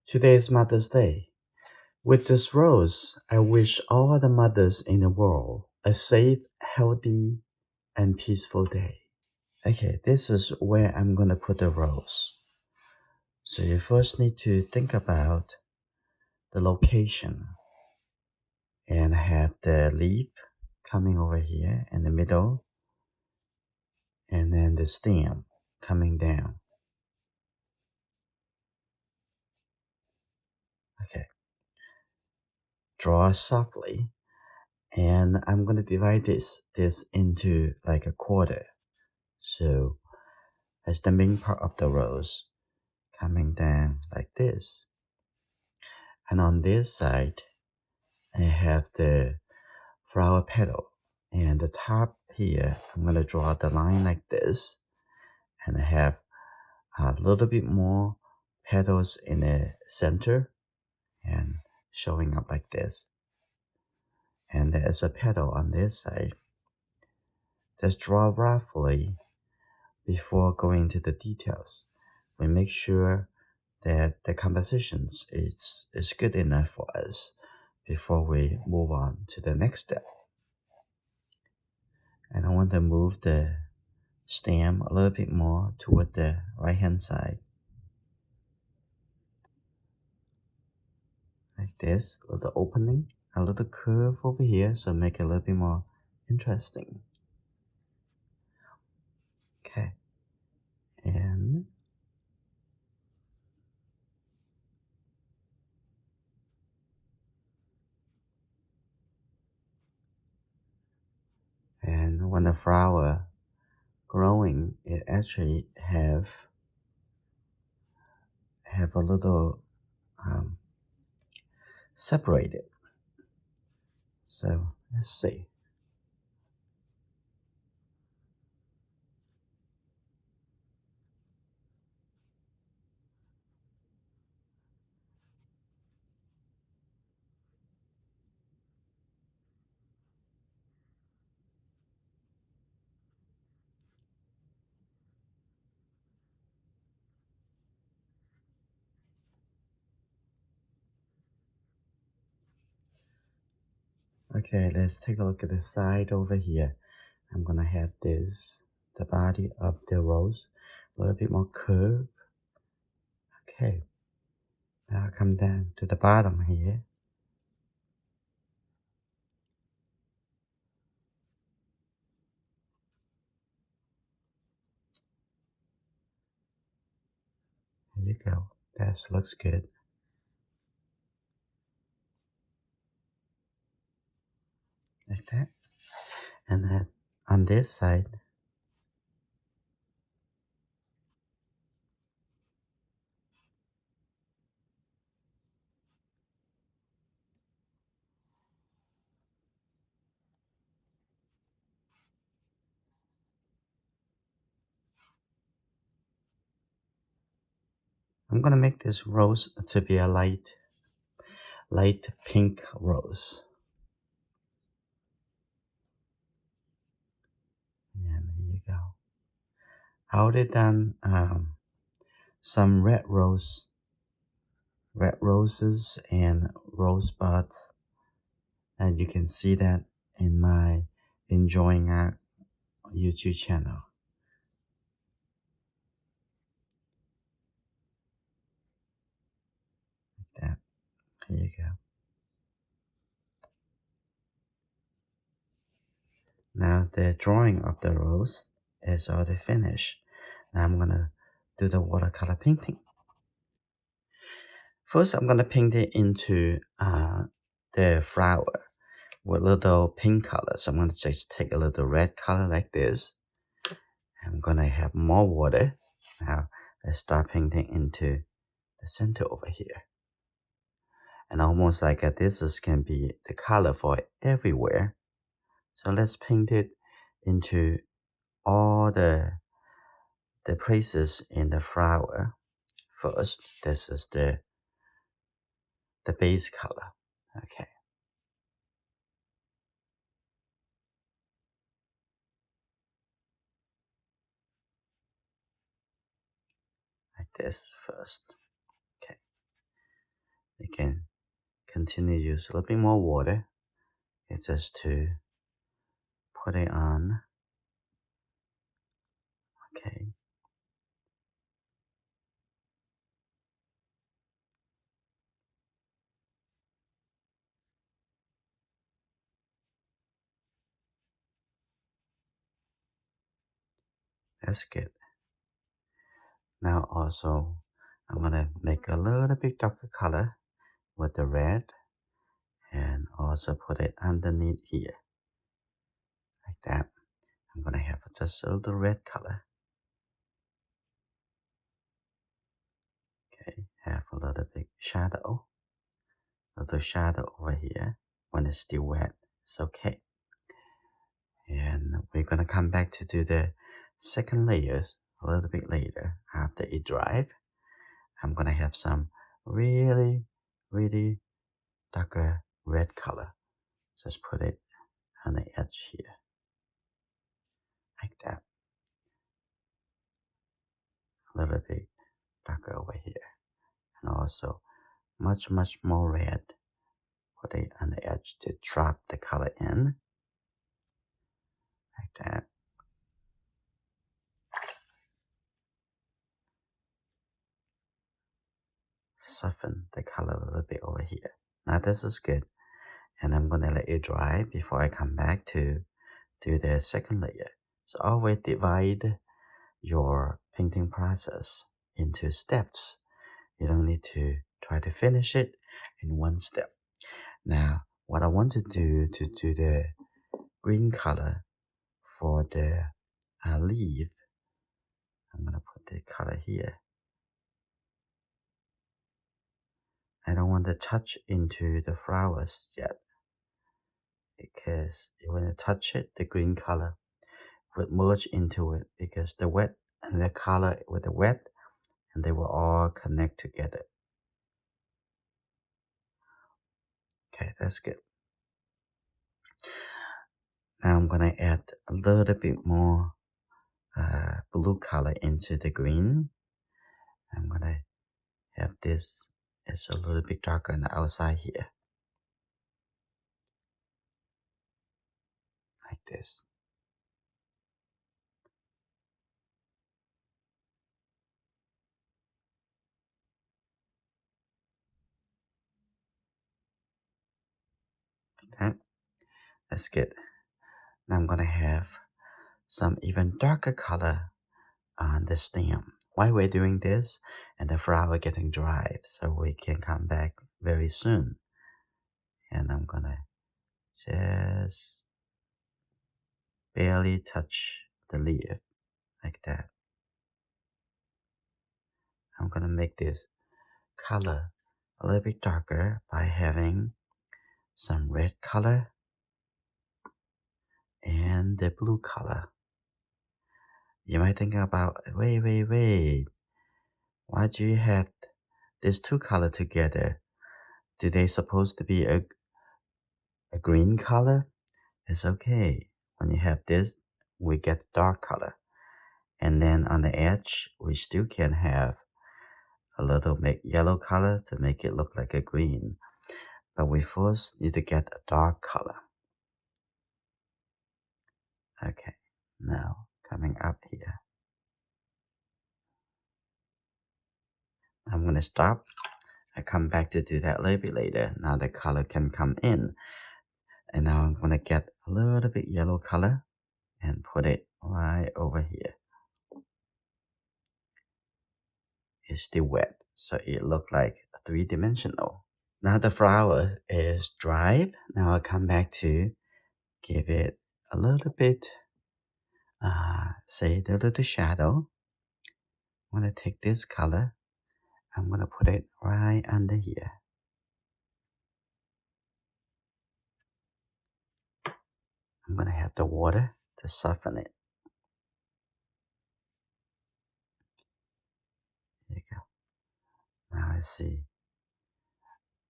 Today is Mother's Day. With this rose, I wish all the mothers in the world a safe, healthy, and peaceful day. Okay, this is where I'm going to put the rose. So you first need to think about the location and have the leaf coming over here in the middle and then the stem coming down. Okay, draw softly and I'm going to divide this into like a quarter. So as the main part of the rose coming down like this. And on this side, I have the flower petal. And the top here, I'm going to draw the line like this. And I have a little bit more petals in the center and showing up like this. And there's a petal on this side. Just draw roughly before going into the details. We make sure that the compositions is good enough for us before we move on to the next step. And I want to move the stem a little bit more toward the right hand side. Like this, a little opening, a little curve over here, so make it a little bit more interesting. Okay. And when the flower growing, it actually have a little separated. So let's see. Okay, let's take a look at the side over here. I'm gonna have this, the body of the rose, a little bit more curved. Okay, now come down to the bottom here. There you go. That looks good. Like that. And then on this side, I'm gonna make this rose to be a light pink rose. And here you go. I already done some red roses and rosebuds, and you can see that in my Enjoying Art YouTube channel. Like that. Here you go. Now the drawing of the rose is already finished. Now I'm gonna do the watercolor painting. First, I'm gonna paint it into the flower with little pink colors. I'm gonna just take a little red color like this. I'm gonna have more water. Now let's start painting into the center over here. And almost like this can be the color for everywhere. So let's paint it into all the places in the flower. First, this is the base color. Okay. Like this first. Okay. continue to use a little bit more water. It's just to put it on. Okay. That's good. Now also, I'm gonna make a little bit darker color with the red and also put it underneath here like that. I'm gonna have just a little red color. Okay, have a little bit shadow, little shadow over here when it's still wet. It's okay. And we're gonna come back to do the second layers a little bit later after it dries. I'm gonna have some really, really darker red color. Just put it on the edge here, like that. A little bit darker over here. And also much, much more red. Put it on the edge to drop the color in, like that. Soften the color a little bit over here. Now this is good. And I'm gonna let it dry before I come back to do the second layer. So always divide your painting process into steps. You don't need to try to finish it in one step. Now, what I want to do the green color for the leaf, I'm gonna put the color here. I don't want to touch into the flowers yet because when I touch it, the green color would merge into it because the wet and the color with the wet and they will all connect together. Okay, that's good. Now I'm gonna add a little bit more blue color into the green. I'm gonna have this it's a little bit darker on the outside here, like this. Okay, that's good. Now I'm gonna have some even darker color on the stem. Why we're doing this and the flower getting dry, so we can come back very soon. And I'm gonna just barely touch the leaf like that. I'm gonna make this color a little bit darker by having some red color and the blue color. You might think about, wait, why do you have these two color together? Do they supposed to be a green color? It's okay. When you have this, we get dark color. And then on the edge, we still can have a little make yellow color to make it look like a green. But we first need to get a dark color. Okay, now coming up here. I'm gonna stop. I come back to do that a little bit later. Now the color can come in. And now I'm gonna get a little bit yellow color and put it right over here. It's still wet, so it look like three-dimensional. Now the flower is dry. Now I come back to give it a little bit, say the little shadow. I'm gonna take this color. I'm gonna put it right under here. I'm gonna have the water to soften it. There you go. Now I see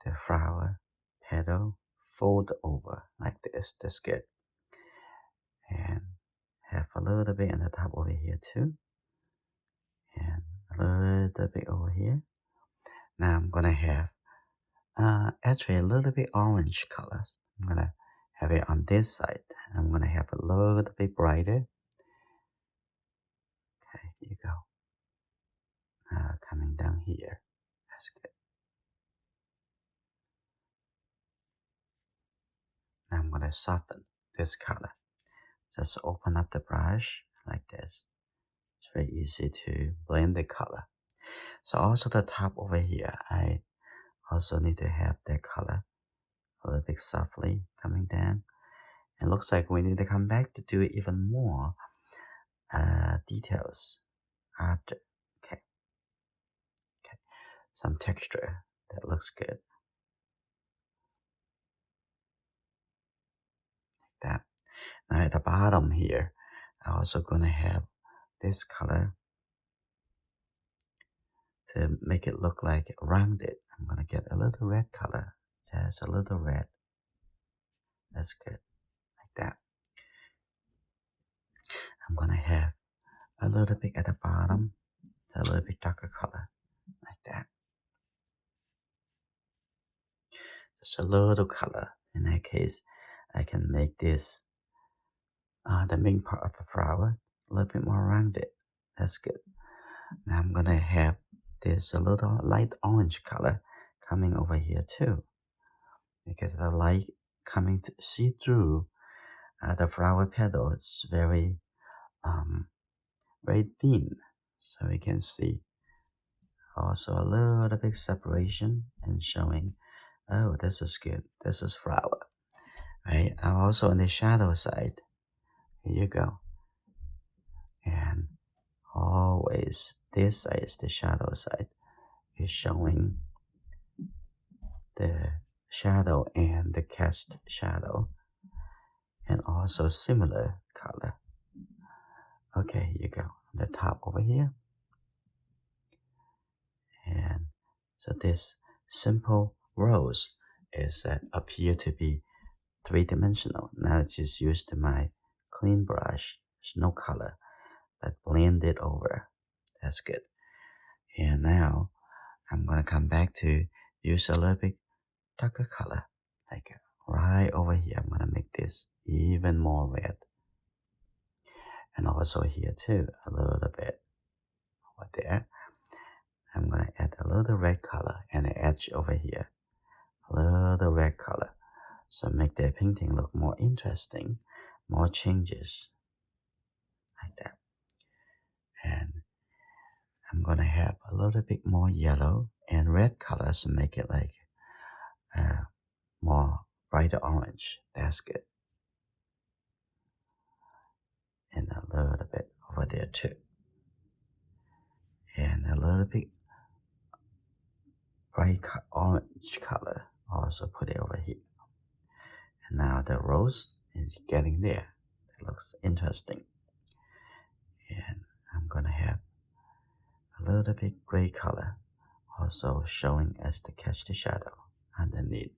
the flower petal fold over like this. That's good. And have a little bit on the top over here too. And a little bit over here. Now I'm gonna have actually a little bit orange color. I'm gonna have it on this side. I'm gonna have a little bit brighter. Okay, here you go. Coming down here. That's good. Now I'm gonna soften this color. Just open up the brush like this. It's very easy to blend the color. So also the top over here, I also need to have that color a little bit softly coming down. It looks like we need to come back to do even more details after. Okay, okay, some texture that looks good. Like that. Now at the bottom here, I'm also gonna have this color to make it look like rounded. I'm gonna get a little red color. Just a little red. That's good. Like that. I'm gonna have a little bit at the bottom, a little bit darker color. Like that. Just a little color. In that case, I can make this the main part of the flower a little bit more rounded. That's good. Now I'm gonna have this a little light orange color coming over here too, because the light coming to see through the flower petal is very thin, so we can see also a little bit separation and showing, oh, this is good, this is flower, right? And also on the shadow side, here you go, and always this side is the shadow side, is showing the shadow and the cast shadow, and also similar color. Okay, here you go, on the top over here. And so this simple rose is appear to be three-dimensional. Now I just used my clean brush. There's no color, but blend it over. That's good. And now I'm gonna come back to use a little bit darker color, like right over here. I'm gonna make this even more red, and also here too, a little bit over there. I'm gonna add a little red color and the edge over here, a little red color. So make the painting look more interesting, more changes, like that. And I'm gonna have a little bit more yellow and red colors to make it like more brighter orange. That's good. And a little bit over there too. And a little bit bright orange color. Also put it over here. And now the rose is getting there. It looks interesting. And I'm gonna have a little bit gray color also showing as to catch the shadow underneath.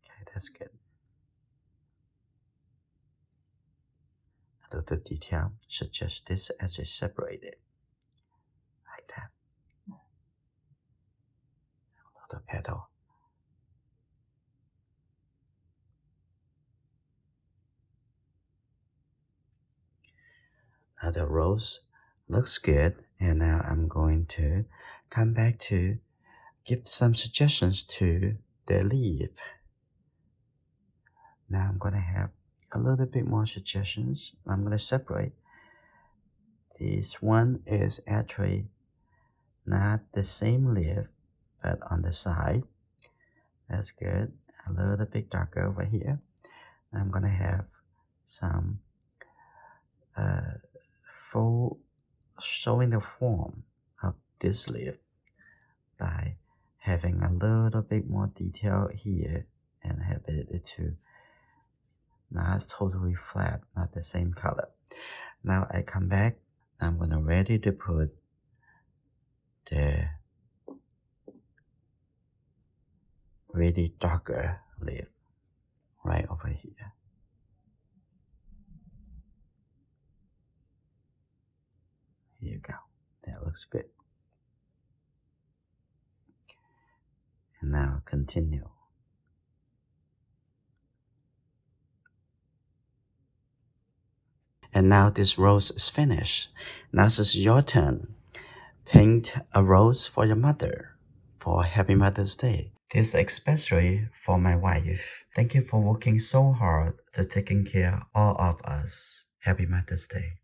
Okay, that's good. A little detail such as this edge is separated, like that. A little petal. Now the rose looks good, and now I'm going to come back to give some suggestions to the leaf. Now I'm going to have a little bit more suggestions. I'm going to separate. This one is actually not the same leaf, but on the side. That's good. A little bit darker over here. I'm going to have some full showing the form of this leaf by having a little bit more detail here and have it to not totally flat, not the same color. Now I come back, I'm gonna ready to put the really darker leaf right over here. Here you go. That looks good. Now continue. And now this rose is finished. Now it's your turn. Paint a rose for your mother for Happy Mother's Day. This especially for my wife. Thank you for working so hard to taking care of all of us. Happy Mother's Day.